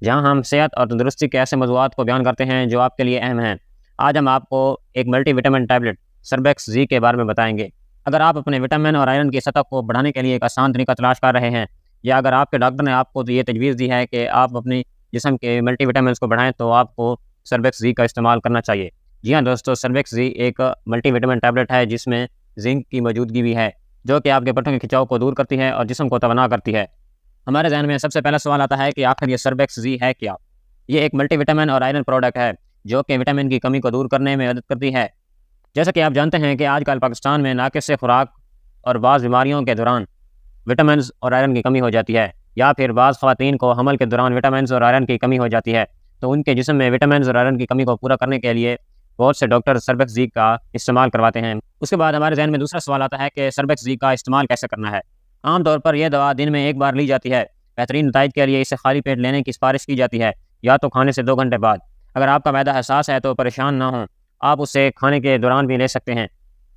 जहां हम सेहत और तंदुरुस्ती के ऐसे मौज़ूआत को बयान करते हैं जो आपके लिए अहम हैं। आज हम आपको एक मल्टीविटामिन टैबलेट सर्बेक्स जी के बारे में बताएंगे। अगर आप अपने विटामिन और आयरन की सतह को बढ़ाने के लिए एक आसान तरीका तलाश कर रहे हैं, या अगर आपके डॉक्टर ने आपको तो ये तजवीज़ दी है कि आप अपनी जिस्म के मल्टीविटामिन को बढ़ाएं, तो आपको सर्बेक्स जी का इस्तेमाल करना चाहिए। जी हाँ दोस्तों, सर्बेक्स जी एक मल्टीविटामिन टैबलेट है जिसमें जिंक की मौजूदगी भी है, जो कि आपके पट्टों के खिंचाव को दूर करती है और जिस्म को तवाना करती है। हमारे ज़हन में सबसे पहला सवाल आता है कि आखिर ये सर्बेक्स जी है क्या? ये एक मल्टीविटामिन और आयरन प्रोडक्ट है जो कि विटामिन की कमी को दूर करने में मदद करती है। जैसा कि आप जानते हैं कि आजकल पाकिस्तान में नाकिस खुराक और बाज़ बीमारियों के दौरान विटामिन और आयरन की कमी हो जाती है, या फिर बाज़ ख़वातीन को हमल के दौरान विटामिन और आयरन की कमी हो जाती है, तो उनके जिस्म में विटामिन और आयरन की कमी को पूरा करने के लिए बहुत से डॉक्टर सर्बेक्स जी का इस्तेमाल करवाते हैं। उसके बाद हमारे जहन में दूसरा सवाल आता है कि सर्बेक्स जी का इस्तेमाल कैसे करना है। आमतौर पर यह दवा दिन में एक बार ली जाती है। बेहतरीन नताइज के लिए इसे खाली पेट लेने की सिफारिश की जाती है, या तो खाने से 2 घंटे बाद। अगर आपका मैदा हसास है तो परेशान ना हो, आप उसे खाने के दौरान भी ले सकते हैं।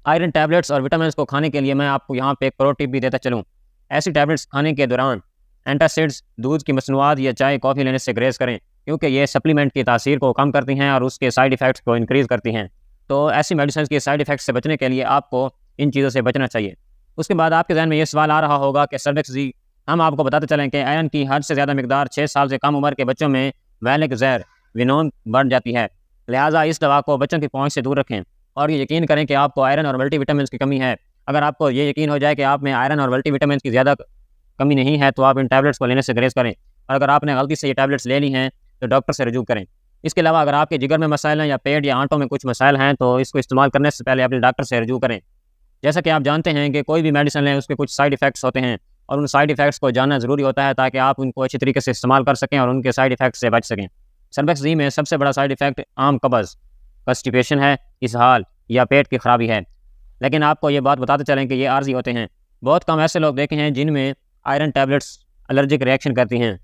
आयरन टैबलेट्स और विटामिन को खाने के लिए मैं आपको यहाँ पे एक प्रो टिप भी देता चलूँ। ऐसी टैबलेट्स खाने के दौरान एंटासिड्स, दूध की मसनूआत या चाय कॉफ़ी लेने से ग्रेज करें, क्योंकि ये सप्लीमेंट की तासीर को कम करती हैं और उसके साइड इफ़ेक्ट्स को इंक्रीज़ करती हैं। तो ऐसी मेडिसिन के साइड इफ़ेक्ट्स से बचने के लिए आपको इन चीज़ों से बचना चाहिए। उसके बाद आपके ज़हन में ये सवाल आ रहा होगा कि सर्बेक्स जी, हम आपको बताते चलें कि आयरन की हद से ज़्यादा मिकदार 6 साल से कम उम्र के बच्चों में वैलिक ज़हर विनोन बढ़ जाती है। लिहाजा इस दवा को बच्चों की पहुँच से दूर रखें और ये यकीन करें कि आपको आयरन और मल्टीविटामिन की कमी है। अगर आपको ये यकीन हो जाए कि आप में आयरन और मल्टीविटामिन की ज़्यादा कमी नहीं है, तो आप इन टैबलेट्स को लेने से ग्रेज करें, और अगर आपने गलती से ये टैबलेट्स ले ली हैं तो डॉक्टर से रजू करें। इसके अलावा अगर आपके जिगर में मसाइल हैं या पेट या आंतों में कुछ मसाइल हैं, तो इसको इस्तेमाल करने से पहले अपने डॉक्टर से रजू करें। जैसा कि आप जानते हैं कि कोई भी मेडिसिन लें उसके कुछ साइड इफ़ेक्ट्स होते हैं, और उन साइड इफ़ेक्ट्स को जानना ज़रूरी होता है ताकि आप उनको अच्छी तरीके से इस्तेमाल कर सकें और उनके साइड इफ़ेक्ट्स से बच सकें। सर्बेक्स जी में सबसे बड़ा साइड इफ़ेक्ट आम कब्ज़, कॉन्स्टिपेशन है, इसहाल या पेट की खराबी है। लेकिन आपको ये बात बताते चलें कि ये आर्जी होते हैं। बहुत कम ऐसे लोग देखे हैं जिनमें आयरन टैबलेट्स एलर्जिक रिएक्शन करती हैं।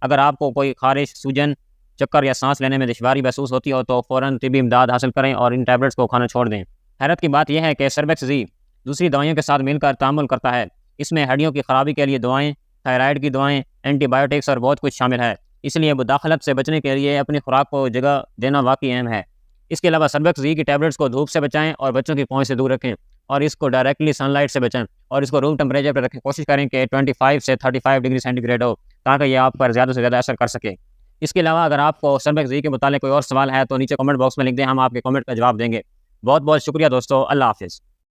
अगर आपको कोई खारिश, सूजन, चक्कर या सांस लेने में दुश्वारी महसूस होती हो, तो फ़ौरन तिब्बी इमदाद हासिल करें और इन टैबलेट्स को खाना छोड़ दें। हैरत की बात यह है कि सर्बेक्स जी दूसरी दवाइयों के साथ मिलकर तामुल करता है। इसमें हड्डियों की खराबी के लिए दवाएं, थायराइड की दवाएं, एंटीबायोटिक्स और बहुत कुछ शामिल है। इसलिए मुदाखलत से बचने के लिए अपनी खुराक को जगह देना वाकई अहम है। इसके अलावा सर्बेक्स जी की टैबलेट्स को धूप से बचाएं और बच्चों की पहुंच से दूर रखें, और इसको डायरेक्टली सनलाइट से बचाएं, और इसको रूम टेम्परेचर पर रखें। कोशिश करें कि 25 से 35 डिग्री सेंटीग्रेड हो, ताकि ये आप पर ज़्यादा से ज़्यादा असर कर सके। इसके अलावा अगर आपको सर्बेक्स जी के मुतालिक कोई और सवाल है तो नीचे कमेंट बॉक्स में लिख दें, हम आपके कमेंट का जवाब देंगे। बहुत बहुत शुक्रिया दोस्तों, अल्लाह हाफ़िज़।